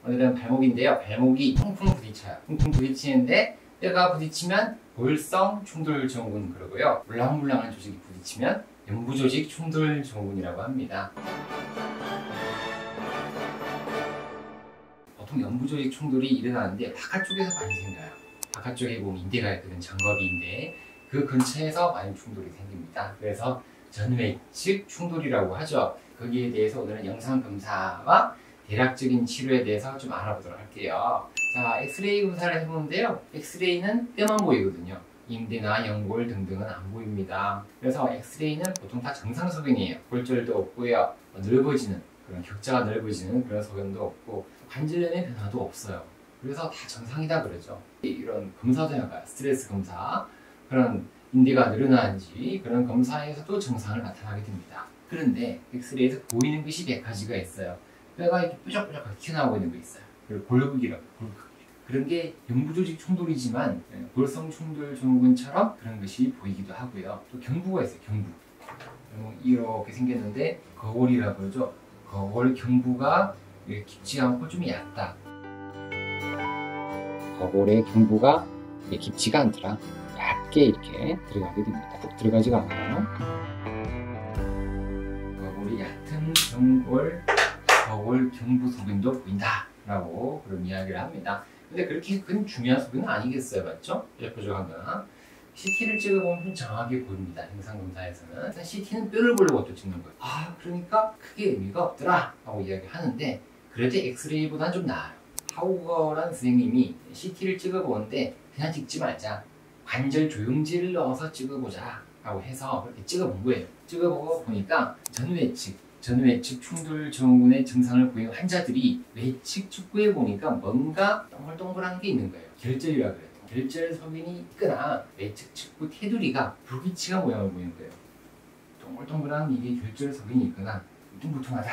오늘은 발목인데요. 발목이 퉁퉁 부딪혀요. 퉁퉁 부딪히는데 뼈가 부딪히면 골성 충돌 증후군 그러고요. 물랑물랑한 조직이 부딪히면 연부조직 충돌 증후군이라고 합니다. 보통 연부조직 충돌이 일어나는데 바깥쪽에서 많이 생겨요. 바깥쪽에 보면 인대가 있거든. 장거비인대. 그 근처에서 많이 충돌이 생깁니다. 그래서 전외측 충돌이라고 하죠. 거기에 대해서 오늘은 영상검사와 대략적인 치료에 대해서 좀 알아보도록 할게요. 자, 엑스레이 검사를 해보는데요. 엑스레이는 뼈만 보이거든요. 인대나 연골 등등은 안 보입니다. 그래서 엑스레이는 보통 다 정상 소견이에요. 골절도 없고요. 넓어지는 그런 격자가 넓어지는 그런 소견도 없고 관절염의 변화도 없어요. 그래서 다 정상이다 그러죠. 이런 검사도 해봐요. 스트레스 검사, 그런 인대가 늘어나는지 그런 검사에서도 정상을 나타나게 됩니다. 그런데 엑스레이에서 보이는 것이 100가지가 있어요. 뼈가 이렇게 뾰족뾰족하게 튀어나오고 있는 거 있어요. 그리고 골극이라고 골극. 그런 게 연부조직 충돌이지만 골성 충돌 증후군처럼 그런 것이 보이기도 하고요. 또 경부가 있어요. 경부. 이렇게 생겼는데 거골이라고 그러죠. 거골 경부가 깊지 않고 좀 얕다. 거골의 경부가 깊지가 않더라. 얇게 이렇게 들어가게 됩니다. 푹 들어가지가 않아요. 거골이 얕은 거골 경부 소견도 보인다 라고 그런 이야기를 합니다. 근데 그렇게 큰 중요한 소견은 아니겠어요, 맞죠? 뾰족뾰족한 거나 CT를 찍어보면 좀 정확하게 보입니다. 영상검사에서는 CT는 뼈를 보려고 또 찍는 거예요. 그러니까 크게 의미가 없더라 라고 이야기하는데 그래도 엑스레이보다는 좀 나아요. 하우거라는 선생님이 CT를 찍어보는데 그냥 찍지 말자, 관절 조영제를 넣어서 찍어보자 라고 해서 그렇게 찍어본 거예요. 찍어보고 보니까 전외측 충돌 증후군의 증상을 보이는 환자들이 외측 축구에 보니까 뭔가 동글동글한 게 있는 거예요. 결절이라고 해요. 결절 소견이 있거나 외측 축구 테두리가 불규칙한 모양을 보이는 거예요. 동글동글한 이게 결절 소견이 있거나 울퉁불퉁하다,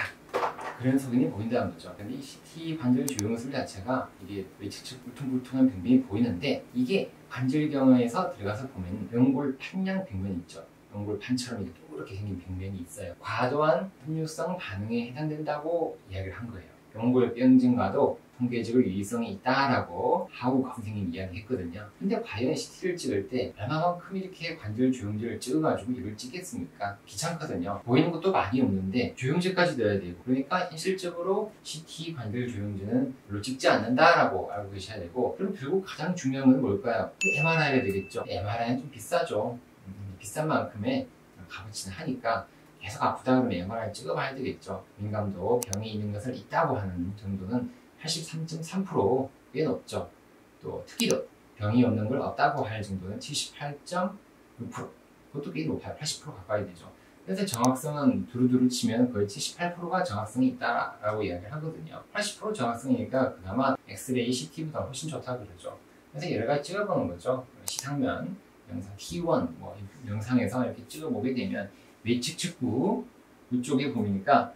그런 소견이 보인다는 거죠. 근데 이 CT 관절 조영술 자체가 이게 외측 울퉁불퉁한 병변이 보이는데 이게 관절경에서 들어가서 보면 연골 판양 병변이 있죠. 연골판처럼 이렇게 동그랗게 생긴 병변이 있어요. 과도한 흡류성 반응에 해당된다고 이야기를 한 거예요. 연골병증과도 통계적으로 유의성이 있다라고 하우거 선생님이 이야기했거든요. 근데 과연 CT를 찍을 때 얼마만큼 이렇게 관절 조영제를 찍어가지고 이걸 찍겠습니까? 귀찮거든요. 보이는 것도 많이 없는데 조영제까지 넣어야 되고, 그러니까 현실적으로 CT 관절 조영제는 별로 찍지 않는다라고 알고 계셔야 되고, 그럼 결국 가장 중요한 건 뭘까요? MRI가 되겠죠. MRI는 좀 비싸죠. 비싼 만큼의 값어치는 하니까 계속 아프다 그러면 MRI 찍어봐야 되겠죠. 민감도 병이 있는 것을 있다고 하는 정도는 83.3% 꽤 높죠. 또 특이도 병이 없는 걸 없다고 할 정도는 78.6%, 그것도 꽤 높아요. 80% 가까이 되죠. 그래서 정확성은 두루두루 치면 거의 78%가 정확성이 있다라고 이야기를 하거든요. 80% 정확성이니까 그나마 엑스레이 CT보다 훨씬 좋다고 그러죠. 그래서 여러 가지 찍어보는 거죠. 시상면 영상 T1 뭐 영상에서 이렇게 찍어보게 되면 외측 측부 이쪽에 보니까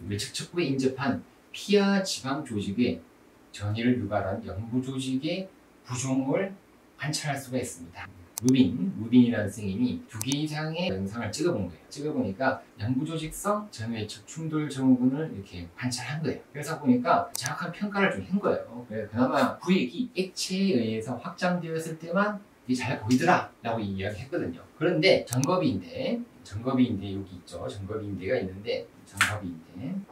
외측 측부에 인접한 피하 지방 조직의 전이를 유발한 연부 조직의 부종을 관찰할 수가 있습니다. 루빈이라는 선생님이 2개 이상의 영상을 찍어본 거예요. 찍어보니까 연부조직성 전외측 충돌 증후군을 이렇게 관찰한 거예요. 그래서 보니까 정확한 평가를 좀 한 거예요. 그래서 그나마 부액이 액체에 의해서 확장되었을 때만 잘 보이더라 라고 이야기했거든요. 그런데 정거비인대 여기 있죠. 정거비인대가 있는데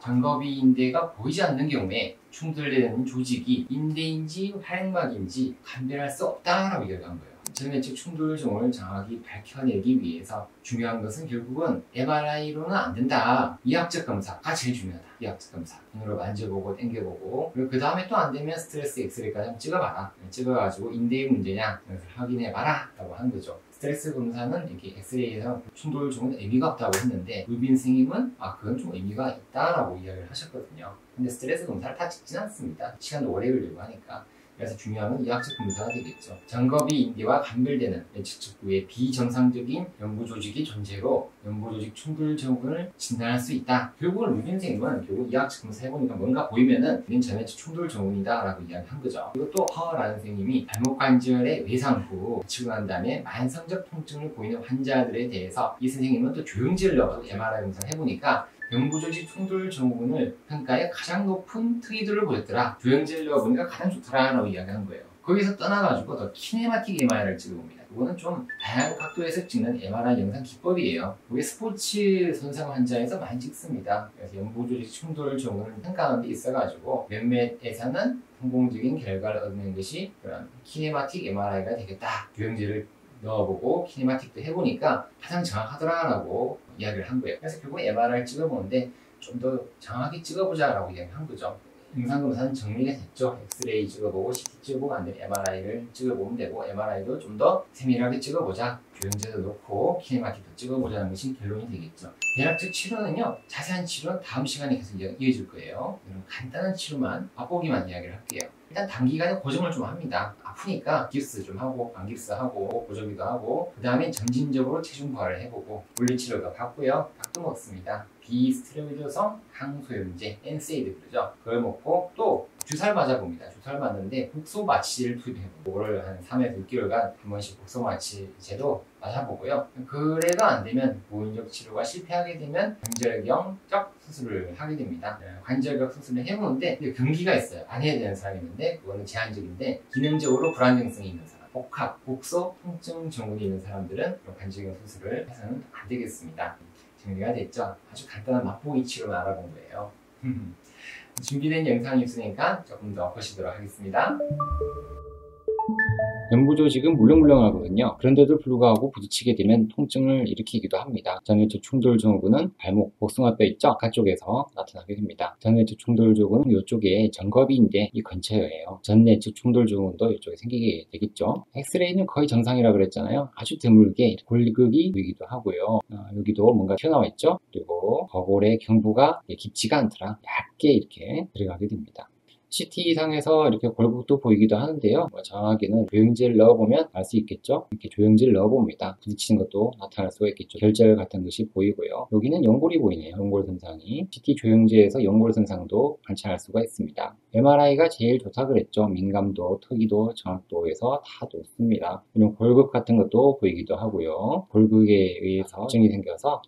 정거비인대가 보이지 않는 경우에 충돌되는 조직이 인대인지 활액막인지 판별할 수 없다라고 이야기한 거예요. 전외측 충돌 증후를 정확히 밝혀내기 위해서 중요한 것은 결국은 MRI로는 안 된다. 이학적 검사가 제일 중요하다. 이학적 검사. 눈으로 만져보고 당겨보고, 그리고 그 다음에 또 안 되면 스트레스 엑스레이까지 한번 찍어봐라. 찍어가지고 인대의 문제냐 이것을 확인해봐라 라고 한 거죠. 스트레스 검사는 이렇게 엑스레이에서 충돌 증후는 의미가 없다고 했는데 루빈 선생님은 그건 좀 의미가 있다라고 이야기를 하셨거든요. 근데 스트레스 검사를 다 찍진 않습니다. 시간도 오래 걸리고 하니까. 그래서 중요한 건 이학적 검사가 되겠죠. 정거비 인대와 간별되는 외측 측부의 비정상적인 연부조직의 존재로 연부조직 충돌 증후군을 진단할 수 있다. 결국은 루빈 선생님은 결국 이학적 검사 해보니까 뭔가 보이면은 이는 전외측 충돌 증후군이다 라고 이야기한 거죠. 그리고 또 허라는 선생님이 발목 관절의 외상 후 치고 난 다음에 만성적 통증을 보이는 환자들에 대해서 이 선생님은 또 조영제를 넣어서 MRI 검사를 해보니까 연부조직 충돌 증후군을 평가에 가장 높은 특이도를 보였더라. 조영재를 넣어보니까 가장 좋더라라고 이야기한 거예요. 거기서 떠나가지고 더 키네마틱 MRI를 찍어봅니다. 이거는 좀 다양한 각도에서 찍는 MRI 영상 기법이에요. 이게 스포츠 선상 환자에서 많이 찍습니다. 그래서 연부조직 충돌 증후군을 평가하는 데 있어가지고 몇몇에서는 성공적인 결과를 얻는 것이 그런 키네마틱 MRI가 되겠다. 조영재를 넣어보고 키네마틱도 해보니까 가장 정확하더라라고 이야기를 한 거예요. 그래서 결국 MRI를 찍어보는데 좀 더 정확하게 찍어보자라고 이야기한 거죠. 임상검사는 정리가 됐죠. 엑스레이 찍어보고 CT 찍어보고 안 되면 MRI를 찍어보면 되고 MRI도 좀 더 세밀하게 찍어보자. 교형제도 놓고 키네마틱도 찍어보자는 것이 결론이 되겠죠. 대략적 치료는요. 자세한 치료는 다음 시간에 계속 이어질 거예요. 이런 간단한 치료만 맛보기만 이야기를 할게요. 일단 단기간에 고정을 좀 합니다. 아프니까 깁스 좀 하고 안깁스하고 고정기도 하고 그 다음에 점진적으로 체중 부하를 해보고 물리치료도 받고요. 약도 먹습니다. 비스테로이드성 항소염제 NSAID 그러죠. 그걸 먹고 또 주사를 맞아봅니다. 주사를 맞는데 국소 마취제를 투입해보고 그걸 한 3에서 6개월간 한 번씩 국소 마취제도 맞아보고요. 그래도 안 되면 무인적 치료가 실패하게 되면 관절경적 수술을 하게 됩니다. 관절경 수술을 해보는데 금기가 있어요. 안 해야 되는 사람이 있는데 그거는 제한적인데 기능적으로 불안정성이 있는 사람 복합, 곡소, 통증 증후군이 있는 사람들은 관절경 수술을 해서는 안 되겠습니다. 정리가 됐죠? 아주 간단한 맛보기 치료만 알아본 거예요. 준비된 영상이 있으니까 조금 더 보시도록 하겠습니다. 연부조직은 물렁물렁하거든요. 그런데도 불구하고 부딪히게 되면 통증을 일으키기도 합니다. 전해적 충돌 증후군은 발목, 복숭아뼈 있죠? 바깥쪽에서 나타나게 됩니다. 전해적 충돌 증후군은 이쪽에 전거비인데 이 근처예요. 전내적 충돌 증후군도 이쪽에 생기게 되겠죠. 엑스레이는 거의 정상이라고 그랬잖아요. 아주 드물게 골극이 보이기도 하고요. 여기도 뭔가 튀어나와 있죠? 그리고 거골의 경부가 깊지가 않더라. 얇게 이렇게 들어가게 됩니다. CT상에서 이렇게 골격도 보이기도 하는데요. 정확하게는 조영제를 넣어보면 알 수 있겠죠. 이렇게 조영제를 넣어봅니다. 부딪히는 것도 나타날 수가 있겠죠. 결절 같은 것이 보이고요. 여기는 연골이 보이네요. 연골 손상이. CT 조영제에서 연골 손상도 관찰할 수가 있습니다. MRI가 제일 좋다 그랬죠. 민감도, 특이도, 정확도에서 다 좋습니다. 이런 골격 같은 것도 보이기도 하고요. 골격에 의해서 증이 생겨서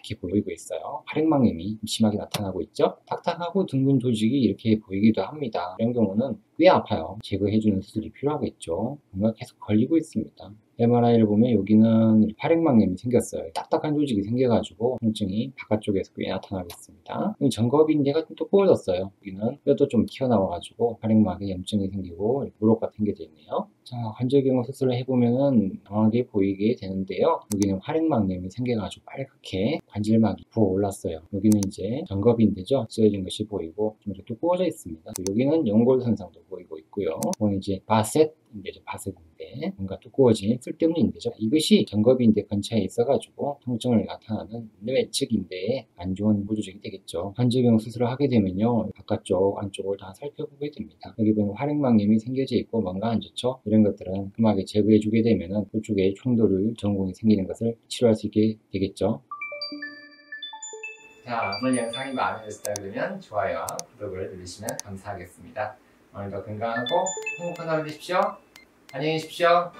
이렇게 보이고 있어요. 활액망염이 심하게 나타나고 있죠. 딱딱하고 둥근 조직이 이렇게 보이기도 합니다. 이런 경우는 꽤 아파요. 제거해주는 수술이 필요하겠죠. 뭔가 계속 걸리고 있습니다. MRI를 보면 여기는 활액망염이 생겼어요. 딱딱한 조직이 생겨가지고 통증이 바깥쪽에서 꽤 나타나고 있습니다. 전거비인대가 좀 두꺼워졌어요. 여기는 뼈도 좀 튀어나와가지고 활액막에 염증이 생기고 무릎가 생겨져 있네요. 자, 관절경화 수술을 해보면은 강하게 보이게 되는데요. 여기는 활액망염이 생겨가지고 빨갛게 관절막이 부어올랐어요. 여기는 이제 전거비인대죠. 쓰여진 것이 보이고 좀 이렇게 두꺼워져 있습니다. 여기는 연골 손상도 보이고 있고요. 이건 이제 바셋 인대죠. 바셋 인대. 뭔가 두꺼워진 쓸데없는 인대죠. 이것이 전거비인대 근처에 있어가지고 통증을 나타나는 외측 인대에 안 좋은 부조직이 되겠죠. 관절경 수술을 하게 되면요. 바깥쪽, 안쪽을 다 살펴보게 됩니다. 여기 보면 활액망염이 생겨져 있고 뭔가 안 좋죠. 이런 것들은 큼하게 제거해주게 되면은 그쪽에 충돌을 증후군이 생기는 것을 치료할 수 있게 되겠죠. 자, 오늘 영상이 마음에 드셨다 그러면 좋아요와 구독을 누르시면 감사하겠습니다. 오늘도 건강하고 행복한 하루 되십시오. 안녕히 계십시오.